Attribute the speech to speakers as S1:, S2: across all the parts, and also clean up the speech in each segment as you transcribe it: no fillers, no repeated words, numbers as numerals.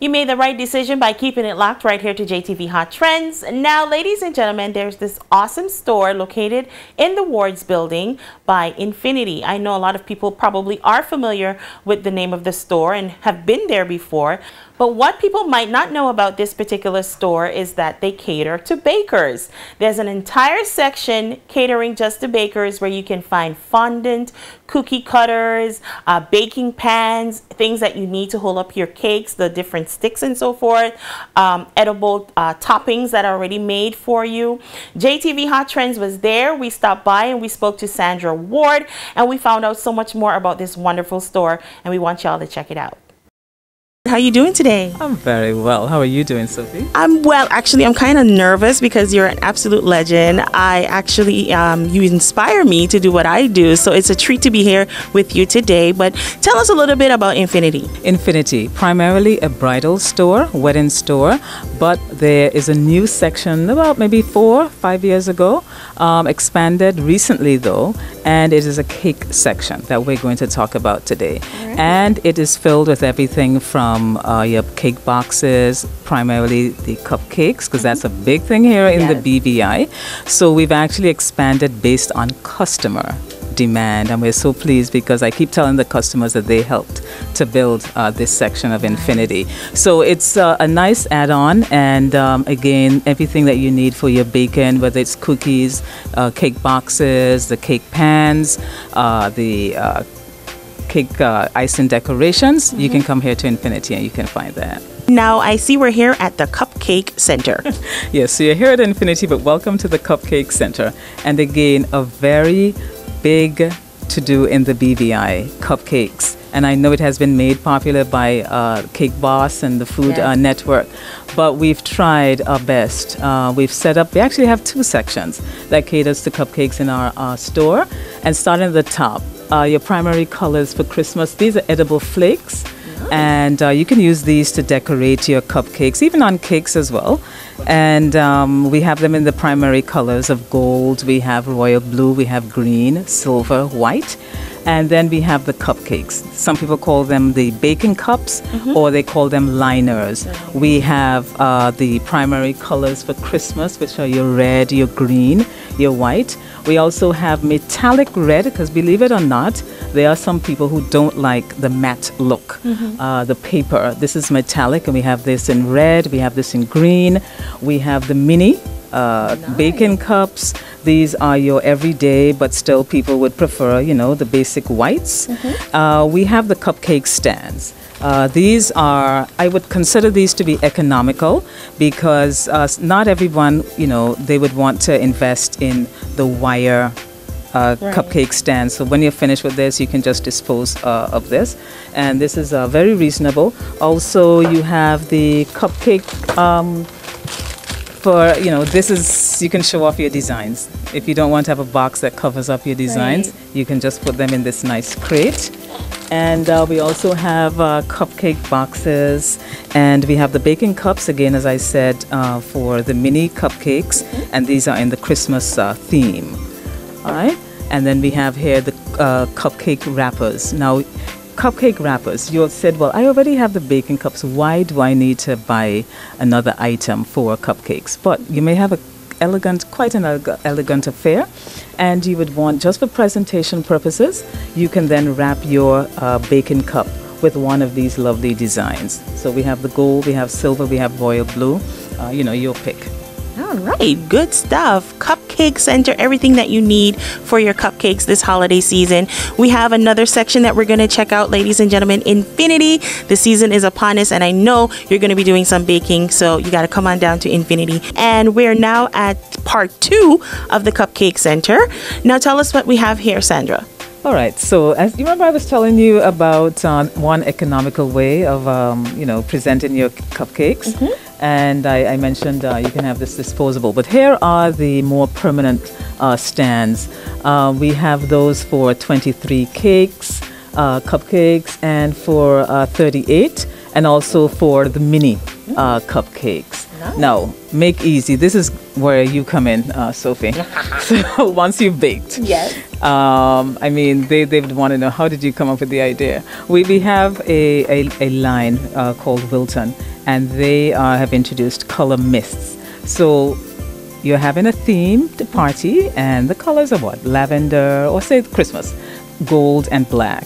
S1: You made the right decision by keeping it locked right here to JTV Hot Trends. Now, ladies and gentlemen, there's this awesome store located in the Wards building by Infinity. I know a lot of people probably are familiar with the name of the store and have been there before. But what people might not know about this particular store is that they cater to bakers. There's an entire section catering just to bakers where you can find fondant, cookie cutters, baking pans, things that you need to hold up your cakes, the different sticks and so forth, edible toppings that are already made for you. JTV Hot Trends was there. We stopped by and we spoke to Sandra Ward and we found out so much more about this wonderful store, and we want y'all to check it out. How are you doing today?
S2: I'm very well. How are you doing, Sophie?
S1: I'm well. Actually, I'm kind of nervous because you're an absolute legend. I actually, you inspire me to do what I do. So it's a treat to be here with you today. But tell us a little bit about Infinity.
S2: Infinity, primarily a bridal store, wedding store. But there is a new section about maybe 4 or 5 years ago, expanded recently though. And it is a cake section that we're going to talk about today. Right. And it is filled with everything from your cake boxes, primarily the cupcakes, because that's a big thing here in the BVI. So we've actually expanded based on customer demand, and we're so pleased because I keep telling the customers that they helped to build this section of Infinity. So it's a nice add-on, and again, everything that you need for your baking, whether it's cookies, cake boxes, the cake pans, the cake icing decorations, you can come here to Infinity and you can find that.
S1: Now, I see we're here at the Cupcake Center.
S2: Yes, so you're here at Infinity, but welcome to the Cupcake Center. And again, a very big to-do in the BVI, cupcakes. And I know it has been made popular by Cake Boss and the Food Network, but we've tried our best. We've set up, we actually have 2 sections that caters to cupcakes in our store. And starting at the top, your primary colors for Christmas, these are edible flakes. And you can use these to decorate your cupcakes, even on cakes as well. And we have them in the primary colors of gold, we have royal blue, we have green, silver, white. And then we have the cupcakes. Some people call them the baking cups, or they call them liners. We have the primary colors for Christmas, which are your red, your green, your white. We also have metallic red, because believe it or not, there are some people who don't like the matte look, the paper. This is metallic, and we have this in red, we have this in green. We have the mini baking cups. These are your everyday, but still people would prefer, you know, the basic whites. We have the cupcake stands. These are, I would consider these to be economical because not everyone, you know, they would want to invest in the wire cupcake stand. So when you're finished with this, you can just dispose of this. And this is very reasonable. Also, you have the cupcake for, you know, this is, you can show off your designs. If you don't want to have a box that covers up your designs, you can just put them in this nice crate. And we also have cupcake boxes, and we have the baking cups, again, as I said, for the mini cupcakes, and these are in the Christmas theme. All right, and then we have here the cupcake wrappers. Now, cupcake wrappers, you said, well, I already have the baking cups. Why do I need to buy another item for cupcakes? But you may have quite an elegant affair, and you would want, just for presentation purposes, you can then wrap your baking cup with one of these lovely designs. So we have the gold, we have silver, we have royal blue, you know, your pick.
S1: All right, good stuff. Cupcake Center, everything that you need for your cupcakes this holiday season. We have another section that we're going to check out, ladies and gentlemen, Infinity. The season is upon us, and I know you're going to be doing some baking, so you got to come on down to Infinity. And we're now at part 2 of the Cupcake Center. Now tell us what we have here, Sandra.
S2: All right, so as you remember, I was telling you about one economical way of, you know, presenting your cupcakes. And I mentioned you can have this disposable. But here are the more permanent stands. We have those for 23 cakes, cupcakes, and for 38, and also for the mini cupcakes. Nice. Now, make easy. This is where you come in, Sophie. So once you've baked,
S1: Yes.
S2: I mean, they would want to know, how did you come up with the idea? We have a line called Wilton, and they have introduced color mists. So you're having a themed party, and the colors are what? Lavender, or say Christmas, gold and black.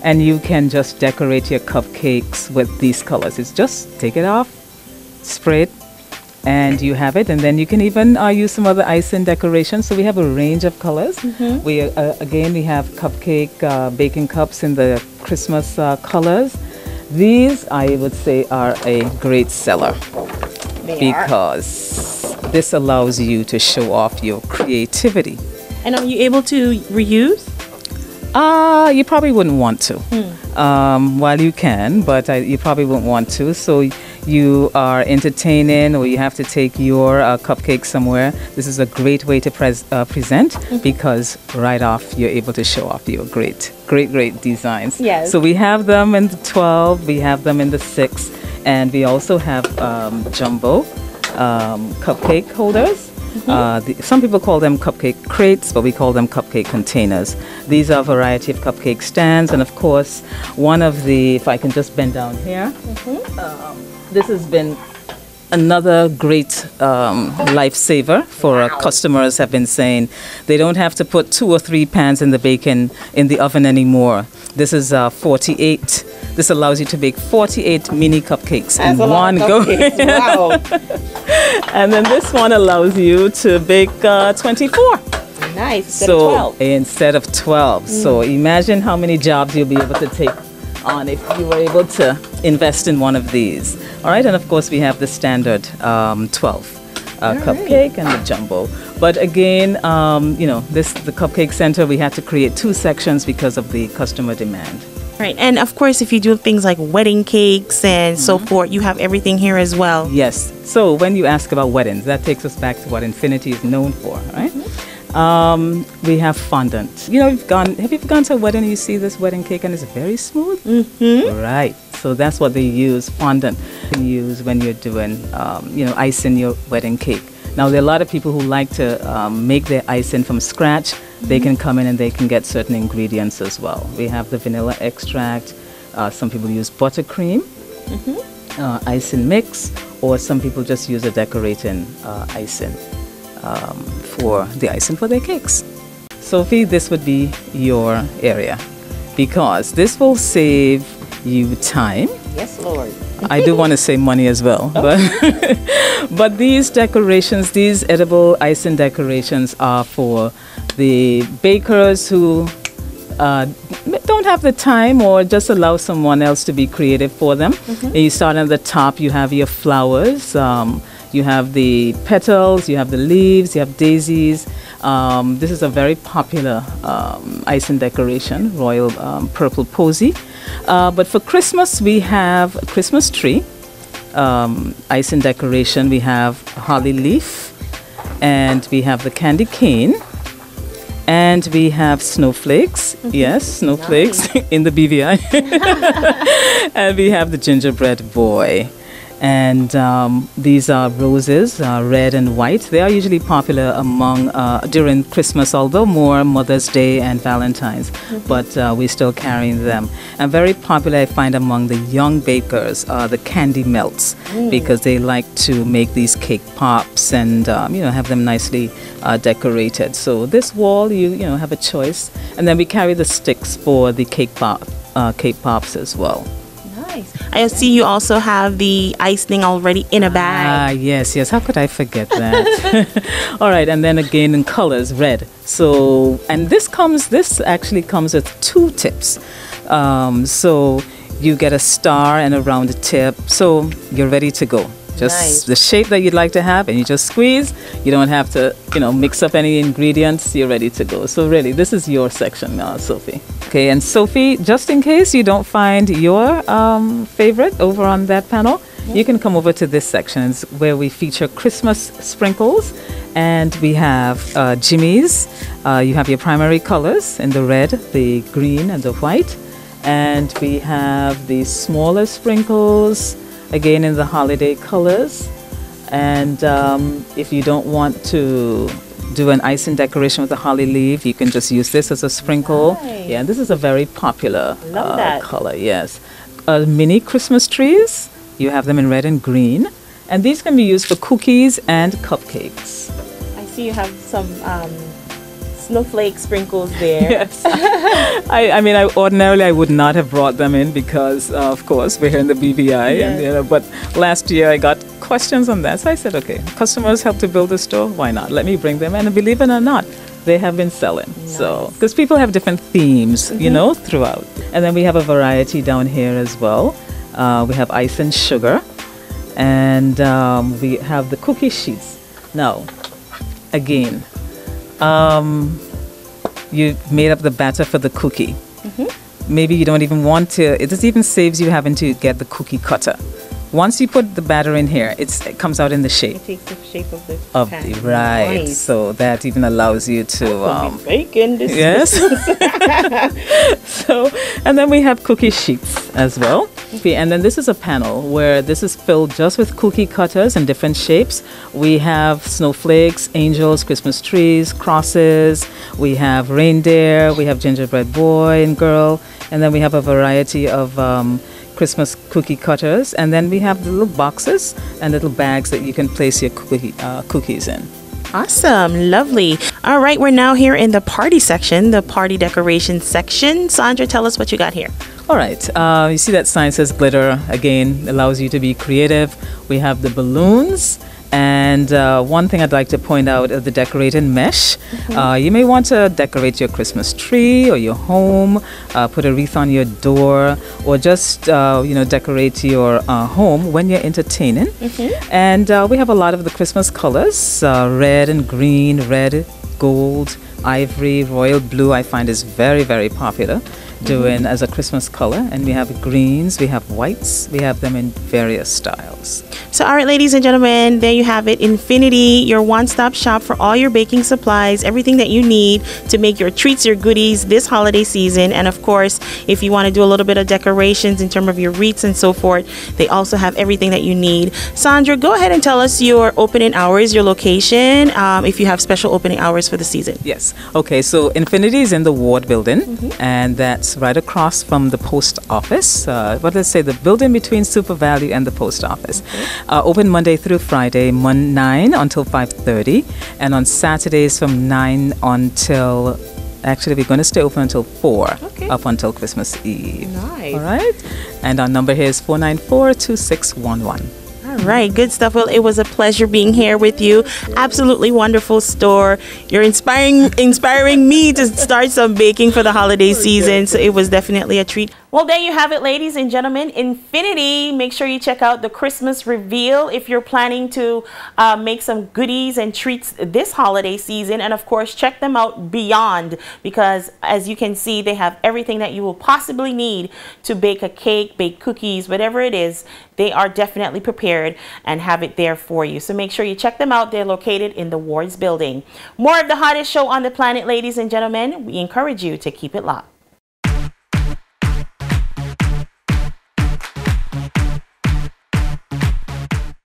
S2: And you can just decorate your cupcakes with these colors. It's just take it off, spray it, and you have it. And then you can even use some other icing decorations. So we have a range of colors. We again, we have cupcake baking cups in the Christmas colors. These, I would say, are a great seller because this allows you to show off your creativity.
S1: And are you able to reuse?
S2: You probably wouldn't want to. While you can, but you probably wouldn't want to. So you are entertaining, or you have to take your cupcake somewhere. This is a great way to present because right off you're able to show off your great designs.
S1: Yes.
S2: So we have them in the 12, we have them in the 6, and we also have jumbo cupcake holders. Some people call them cupcake crates, but we call them cupcake containers. These are a variety of cupcake stands, and of course, one of the, if I can just bend down here, this has been another great lifesaver for our customers. Have been saying they don't have to put 2 or 3 pans in the oven anymore. This is 48. This allows you to bake 48 mini cupcakes in one go.
S1: Wow.
S2: And then this one allows you to bake 24.
S1: Nice. Instead of 12.
S2: Instead of 12. So imagine how many jobs you'll be able to take on if you were able to invest in one of these. All right, and of course we have the standard 12 cupcake and the jumbo. But again, the Cupcake Center, we had to create 2 sections because of the customer demand.
S1: Right, and of course, if you do things like wedding cakes and so forth, you have everything here as well.
S2: Yes. So when you ask about weddings, that takes us back to what Infinity is known for, right? We have fondant. You know, have you gone to a wedding and you see this wedding cake and it's very smooth? Right. So that's what they use, fondant. You can use when you're doing, icing your wedding cake. Now, there are a lot of people who like to make their icing from scratch. They can come in and they can get certain ingredients as well. We have the vanilla extract. Some people use buttercream, icing mix, or some people just use a decorating icing for the icing for their cakes. Sophie, this would be your area because this will save you time.
S1: Yes, Lord.
S2: I do want to say money as well, but these decorations, these edible icing decorations, are for the bakers who don't have the time or just allow someone else to be creative for them. And you start at the top, you have your flowers, you have the petals, you have the leaves, you have daisies. This is a very popular icing decoration, royal purple posy. But for Christmas, we have a Christmas tree, icing decoration. We have holly leaf, and we have the candy cane, and we have snowflakes. Yes, snowflakes in the BVI. And we have the gingerbread boy. And these are roses, red and white. They are usually popular among during Christmas, although more Mother's Day and Valentine's. But we're still carrying them. And very popular, I find, among the young bakers are the candy melts because they like to make these cake pops and have them nicely decorated. So this wall, you have a choice. And then we carry the sticks for the cake pops as well.
S1: I see you also have the icing already in a bag.
S2: Yes. How could I forget that? All right, and then again in colors, red. So, and this actually comes with 2 tips. So you get a star and a rounded tip. So you're ready to go. Just the shape that you'd like to have, and you just squeeze. You don't have to, mix up any ingredients. You're ready to go. So really, this is your section now, Sophie. Okay, and Sophie, just in case you don't find your favorite over on that panel, you can come over to this section where we feature Christmas sprinkles, and we have jimmies. You have your primary colors in the red, the green, and the white, and we have the smaller sprinkles, again in the holiday colors, And if you don't want to do an icing decoration with a holly leaf, you can just use this as a sprinkle.
S1: Nice.
S2: Yeah, and this is a very popular
S1: Love that.
S2: color, yes. Mini Christmas trees, you have them in red and green. And these can be used for cookies and cupcakes.
S1: I see you have some snowflake sprinkles there.
S2: Yes. I mean, ordinarily I would not have brought them in because, of course, we're here in the BVI.
S1: Yes.
S2: And, but last year I got questions on that. So I said, okay, customers help to build a store. Why not? Let me bring them. And believe it or not, they have been selling.
S1: Nice.
S2: So, because people have different themes, you know, throughout. And then we have a variety down here as well. We have ice and sugar. And we have the cookie sheets. Now, again, you made up the batter for the cookie. Maybe you don't even want to, it just even saves you having to get the cookie cutter. Once you put the batter in here, it comes out in the shape
S1: It takes the shape of the pan.
S2: right.
S1: Nice.
S2: So that even allows you to
S1: Bacon this
S2: yes. So, and then we have cookie sheets as well. Okay, and then this is a panel where this is filled just with cookie cutters in different shapes. We have snowflakes, angels, Christmas trees, crosses. We have reindeer. We have gingerbread boy and girl. And then we have a variety of Christmas cookie cutters. And then we have the little boxes and little bags that you can place your cookies in.
S1: Awesome, lovely. All right, we're now here in the party section, the party decoration section. Sandra, tell us what you got here.
S2: All right, you see that sign says glitter. Again, allows you to be creative. We have the balloons. And one thing I'd like to point out is the decorated mesh. You may want to decorate your Christmas tree or your home, put a wreath on your door, or just decorate your home when you're entertaining. And we have a lot of the Christmas colors: red and green, red, gold, ivory, royal blue. I find is very, very popular doing as a Christmas color. And we have greens, we have whites, we have them in various styles.
S1: So, all right, ladies and gentlemen, there you have it. Infinity, your one-stop shop for all your baking supplies, everything that you need to make your treats, your goodies this holiday season. And of course, if you want to do a little bit of decorations in terms of your wreaths and so forth, they also have everything that you need. Sandra, go ahead and tell us your opening hours, your location, if you have special opening hours for the season.
S2: Yes. Okay, so Infinity is in the Ward building, and that's right across from the post office. Let's say the building between Super Value and the post office. Open Monday through Friday, 9 until 5:30, and on Saturdays from 9 until, actually we're going to stay open until 4, up until Christmas Eve.
S1: Nice.
S2: All right, and our number here is 494-2611.
S1: All right, good stuff. Well, it was a pleasure being here with you. Absolutely wonderful store. You're inspiring me to start some baking for the holiday season. So it was definitely a treat. Well, there you have it, ladies and gentlemen. Infinity. Make sure you check out the Christmas reveal if you're planning to make some goodies and treats this holiday season. And of course, check them out beyond, because as you can see, they have everything that you will possibly need to bake a cake, bake cookies, whatever it is. They are definitely prepared and have it there for you. So make sure you check them out. They're located in the Wards building. More of the hottest show on the planet, ladies and gentlemen. We encourage you to keep it locked.